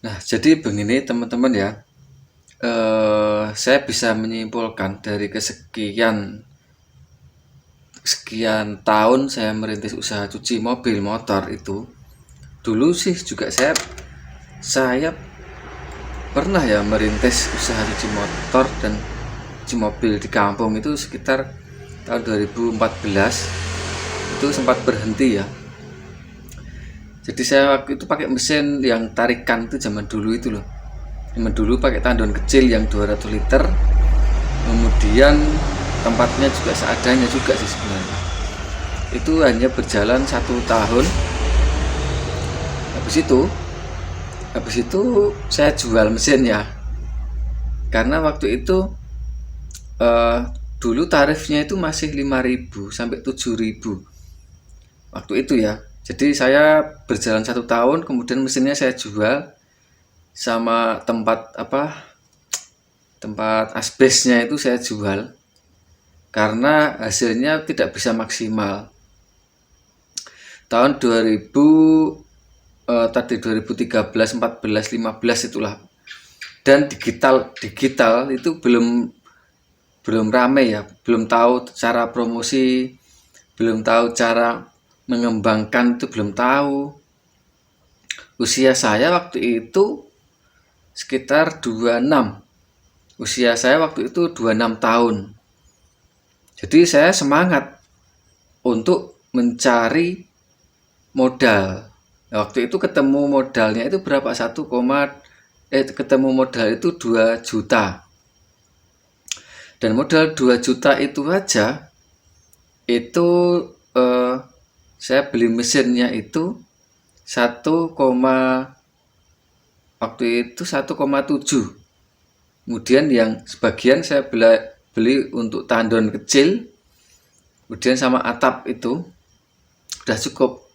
Nah, jadi begini teman-teman ya, saya bisa menyimpulkan dari kesekian sekian tahun saya merintis usaha cuci mobil motor itu, dulu sih juga saya pernah ya merintis usaha cuci motor dan cuci mobil di kampung itu sekitar tahun 2014. Itu sempat berhenti ya. Jadi saya waktu itu pakai mesin yang tarikan, itu zaman dulu itu loh. Zaman dulu pakai tandon kecil yang 200 liter. Kemudian tempatnya juga seadanya juga sih sebenarnya. Itu hanya berjalan 1 tahun. Habis itu, habis itu saya jual mesinnya. Karena waktu itu eh, dulu tarifnya itu masih 5.000 sampai 7.000 waktu itu ya. Jadi saya berjalan 1 tahun, kemudian mesinnya saya jual sama tempat asbesnya itu saya jual karena hasilnya tidak bisa maksimal. Tahun 2000 tadi 2013, 14, 15 itulah. Dan digital itu belum rame ya, belum tahu cara promosi, belum tahu cara mengembangkan, itu belum tahu. Usia saya waktu itu sekitar 26. Usia saya waktu itu 26 tahun. Jadi saya semangat untuk mencari modal. Nah, waktu itu ketemu modalnya itu berapa? Ketemu modal itu 2 juta. Dan modal 2 juta itu aja itu eh, saya beli mesinnya itu 1, waktu itu 1,7. Kemudian yang sebagian saya beli untuk tandon kecil, kemudian sama atap itu udah cukup.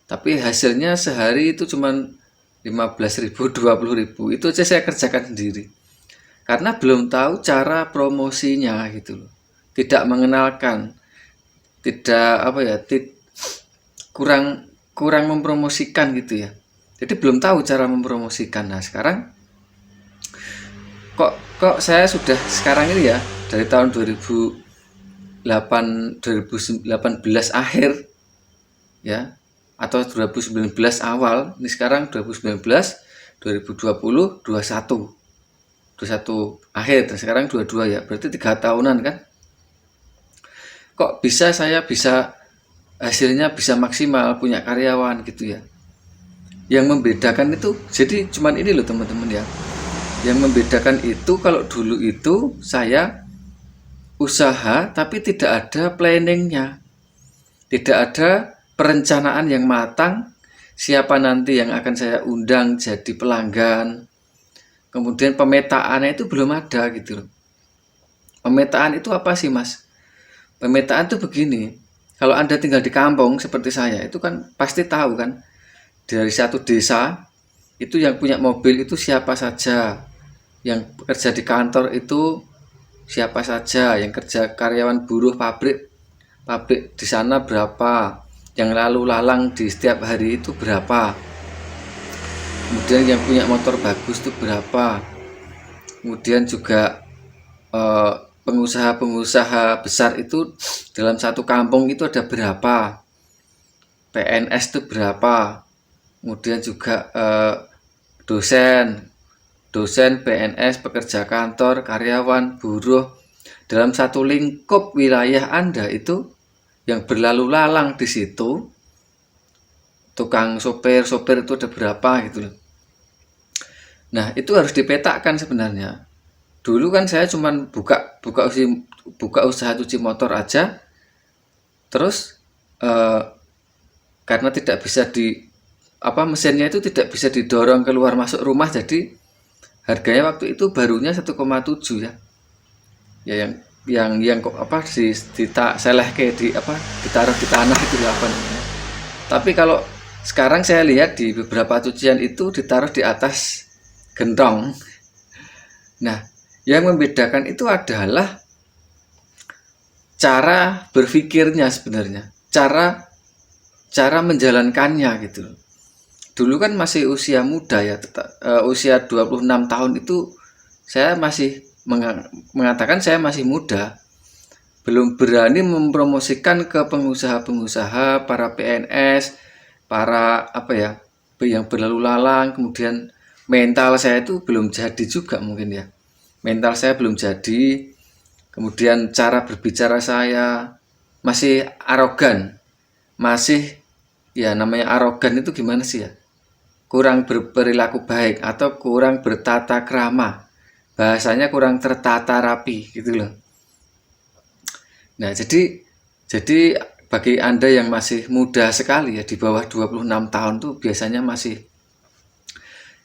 Tapi hasilnya sehari itu cuma 15.000, 20.000. Itu aja saya kerjakan sendiri. Karena belum tahu cara promosinya gitu loh. Tidak mengenalkan, tidak apa ya, kurang kurang mempromosikan gitu ya. Jadi belum tahu cara mempromosikan. Nah, sekarang kok saya sudah sekarang ini ya, dari tahun 2018 akhir ya, atau 2019 awal, ini sekarang 2019, 2020, 21 akhir, dan sekarang 22 ya, berarti 3 tahunan kan. Kok saya bisa hasilnya bisa maksimal, punya karyawan gitu ya. Yang membedakan itu jadi cuman ini loh teman-teman ya. Yang membedakan itu kalau dulu itu saya usaha tapi tidak ada planningnya, tidak ada perencanaan yang matang, siapa nanti yang akan saya undang jadi pelanggan. Kemudian pemetaannya itu belum ada gitu loh. Pemetaan itu apa sih mas? Pemetaan itu begini, kalau Anda tinggal di kampung seperti saya, itu kan pasti tahu kan, dari satu desa, itu yang punya mobil itu siapa saja, yang bekerja di kantor itu siapa saja, yang kerja karyawan buruh pabrik di sana berapa, yang lalu lalang di setiap hari itu berapa, kemudian yang punya motor bagus itu berapa, kemudian juga eh, pengusaha-pengusaha besar itu dalam satu kampung itu ada berapa, PNS itu berapa, kemudian juga dosen, PNS, pekerja kantor, karyawan, buruh, dalam satu lingkup wilayah Anda itu yang berlalu lalang di situ, tukang sopir itu ada berapa gitu loh. Nah, itu harus dipetakan sebenarnya. Dulu kan saya cuman buka usaha cuci motor aja, terus karena tidak bisa mesinnya itu tidak bisa didorong keluar masuk rumah, jadi harganya waktu itu barunya 1,7 ya. Ya yang selehke ditaruh di tanah itu apa namanya. Tapi kalau sekarang saya lihat di beberapa cucian itu ditaruh di atas gentong. Nah, yang membedakan itu adalah cara berpikirnya sebenarnya, cara menjalankannya gitu. Dulu kan masih usia muda ya, usia 26 tahun itu saya masih mengatakan saya masih muda, belum berani mempromosikan ke pengusaha-pengusaha, para PNS, para yang berlalu lalang. Kemudian mental saya itu belum jadi juga mungkin ya. Mental saya belum jadi. Kemudian cara berbicara saya masih arogan. Masih ya, namanya arogan itu gimana sih ya? Kurang berperilaku baik atau kurang bertata krama. Bahasanya kurang tertata rapi gitu loh. Nah, jadi bagi Anda yang masih muda sekali ya, di bawah 26 tahun tuh biasanya masih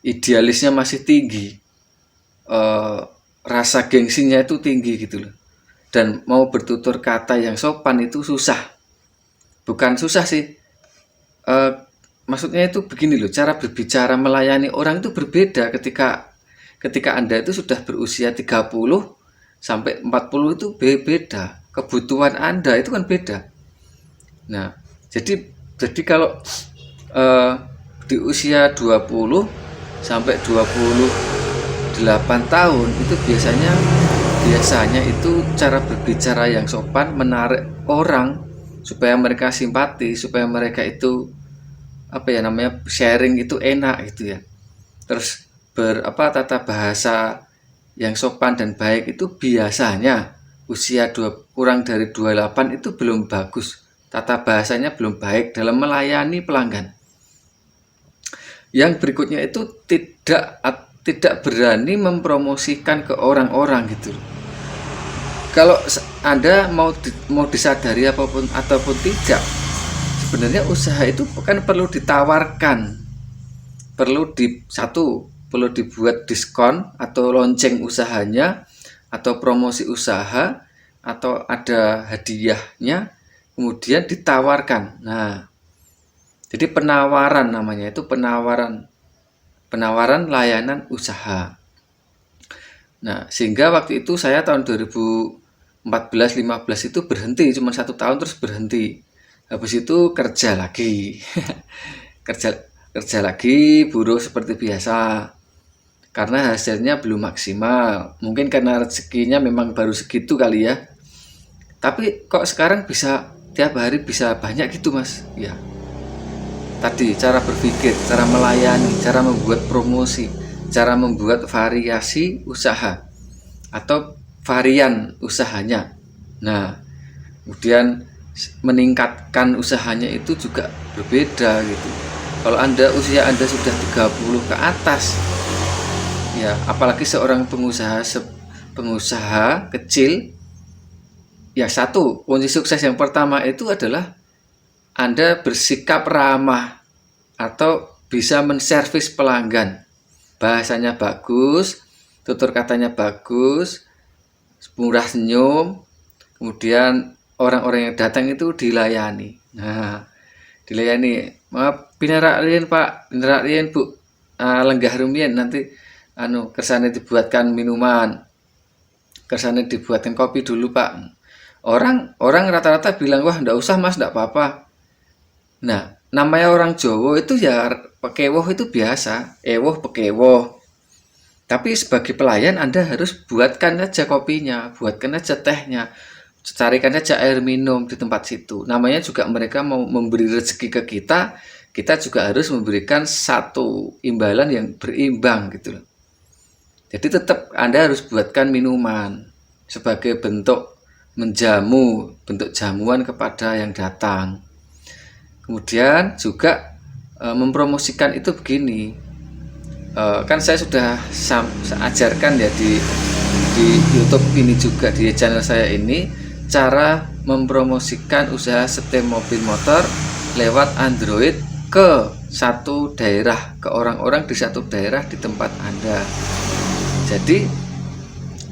idealisnya masih tinggi. Rasa gengsinya itu tinggi gitu loh. Dan mau bertutur kata yang sopan itu susah. Bukan susah sih. Maksudnya itu begini loh, cara berbicara melayani orang itu berbeda ketika Anda itu sudah berusia 30 sampai 40 itu beda. Kebutuhan Anda itu kan beda. Nah, jadi kalau di usia 20 sampai 28 tahun itu biasanya itu cara berbicara yang sopan menarik orang supaya mereka simpati, supaya mereka itu sharing itu enak gitu ya. Terus tata bahasa yang sopan dan baik itu biasanya usia kurang dari 28 itu belum bagus. Tata bahasanya belum baik dalam melayani pelanggan. Yang berikutnya itu tidak berani mempromosikan ke orang-orang gitu. Kalau Anda mau disadari ataupun tidak, sebenarnya usaha itu kan perlu ditawarkan, perlu dibuat diskon atau lonceng usahanya, atau promosi usaha, atau ada hadiahnya, kemudian ditawarkan. Nah, jadi penawaran namanya itu penawaran layanan usaha. Nah, sehingga waktu itu saya tahun 2014-15 itu berhenti, cuma 1 tahun terus berhenti. Habis itu kerja lagi. kerja lagi, buruh seperti biasa. Karena hasilnya belum maksimal. Mungkin karena rezekinya memang baru segitu kali ya. Tapi kok sekarang bisa tiap hari bisa banyak gitu, Mas? Ya. Tadi cara berpikir, cara melayani, cara membuat promosi, cara membuat variasi usaha atau varian usahanya. Nah, kemudian meningkatkan usahanya itu juga berbeda gitu. Kalau usia Anda sudah 30 ke atas, ya apalagi seorang pengusaha kecil, ya satu kunci sukses yang pertama itu adalah Anda bersikap ramah atau bisa menservis pelanggan. Bahasanya bagus, tutur katanya bagus, murah senyum, kemudian orang-orang yang datang itu dilayani. Nah, dilayani. Maaf, pinarak rien Pak, pinarak rien Bu. Lenggah rumiyin nanti kersane dibuatkan minuman. Kersane dibuatkan kopi dulu Pak. Orang rata-rata bilang, wah enggak usah Mas, enggak apa-apa. Nah, namanya orang Jawa itu ya pekewoh itu biasa, ewoh pekewoh. Tapi sebagai pelayan Anda harus buatkan aja kopinya, buatkan aja tehnya, carikan aja air minum di tempat situ. Namanya juga mereka mau memberi rezeki ke kita, kita juga harus memberikan satu imbalan yang berimbang gitu loh. Jadi tetap Anda harus buatkan minuman sebagai bentuk menjamu, bentuk jamuan kepada yang datang. Kemudian juga mempromosikan itu begini, kan saya sudah ajarkan ya di YouTube ini juga, di channel saya ini, cara mempromosikan usaha setem mobil motor lewat Android ke satu daerah, ke orang-orang di satu daerah di tempat Anda. Jadi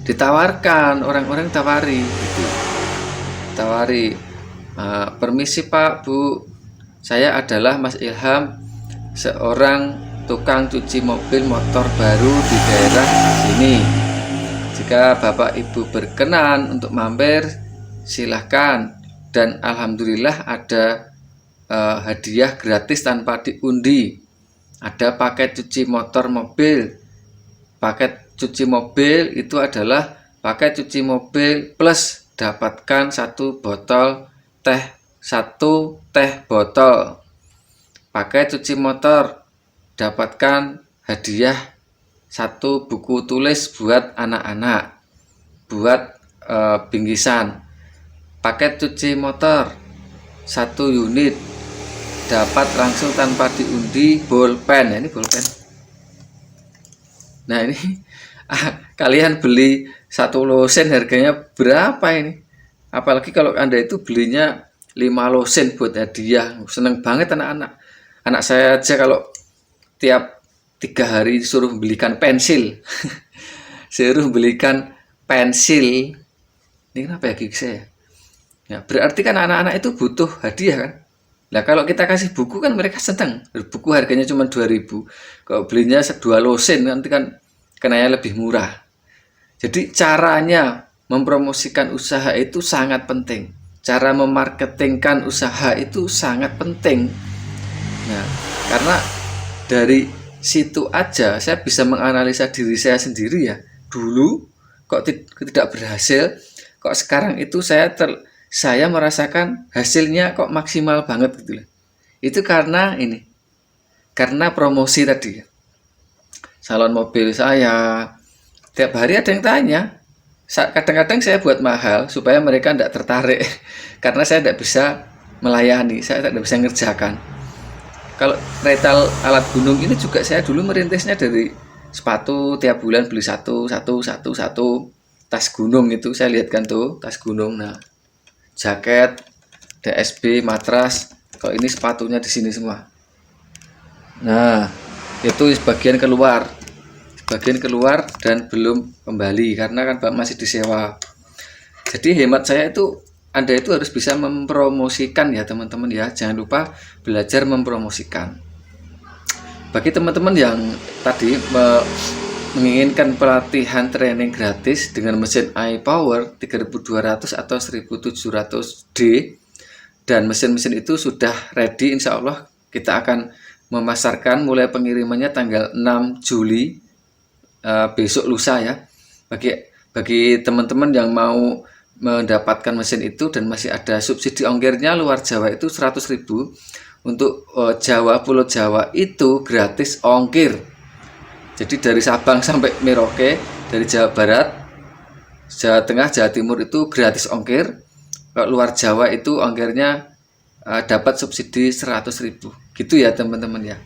ditawarkan, orang-orang tawari gitu. Permisi Pak, Bu, saya adalah Mas Ilham, seorang tukang cuci mobil motor baru di daerah sini. Jika Bapak Ibu berkenan untuk mampir, silahkan. Dan alhamdulillah ada hadiah gratis tanpa diundi. Ada paket cuci motor mobil. Paket cuci mobil itu adalah paket cuci mobil plus dapatkan 1 teh botol. Paket cuci motor, dapatkan hadiah 1 buku tulis buat anak-anak, buat bingkisan. Paket cuci motor 1 unit, dapat langsung tanpa diundi bolpen. Ini bolpen. Nah ini kalian beli 1 losen harganya berapa ini? Apalagi kalau Anda itu belinya 5 losen buat hadiah. Seneng banget anak-anak. Anak saya aja kalau tiap 3 hari suruh belikan pensil. Suruh belikan pensil. Ini kenapa ya gigi saya? Ya, berarti kan anak-anak itu butuh hadiah kan? Nah kalau kita kasih buku kan mereka senang. Buku harganya cuma 2.000. Kalau belinya 2 losen nanti kan kenanya lebih murah. Jadi caranya mempromosikan usaha itu sangat penting. Cara memarketingkan usaha itu sangat penting. Nah, karena dari situ aja saya bisa menganalisa diri saya sendiri ya. Dulu kok tidak berhasil, kok sekarang itu saya merasakan hasilnya kok maksimal banget gitu. Itu karena promosi tadi. Salon mobil saya tiap hari ada yang tanya. Kadang-kadang saya buat mahal supaya mereka tidak tertarik karena saya tidak bisa melayani, saya tidak bisa ngerjakan. Kalau retail alat gunung ini juga saya dulu merintisnya dari sepatu, tiap bulan beli satu tas gunung. Itu saya lihatkan tuh tas gunung. Nah, jaket, DSB, matras. Kalau ini sepatunya di sini semua. Nah, itu sebagian keluar dan belum kembali karena kan masih disewa. Jadi hemat saya itu Anda itu harus bisa mempromosikan ya teman-teman ya. Jangan lupa belajar mempromosikan. Bagi teman-teman yang tadi menginginkan pelatihan training gratis dengan mesin iPower 3200 atau 1700D dan mesin-mesin itu sudah ready, insya Allah kita akan memasarkan mulai pengirimannya tanggal 6 Juli besok lusa ya. Bagi teman-teman yang mau mendapatkan mesin itu dan masih ada subsidi ongkirnya, luar Jawa itu 100.000, untuk Pulau Jawa itu gratis ongkir. Jadi dari Sabang sampai Merauke, dari Jawa Barat, Jawa Tengah, Jawa Timur itu gratis ongkir. Kalau luar Jawa itu ongkirnya dapat subsidi 100.000. Gitu ya teman-teman ya.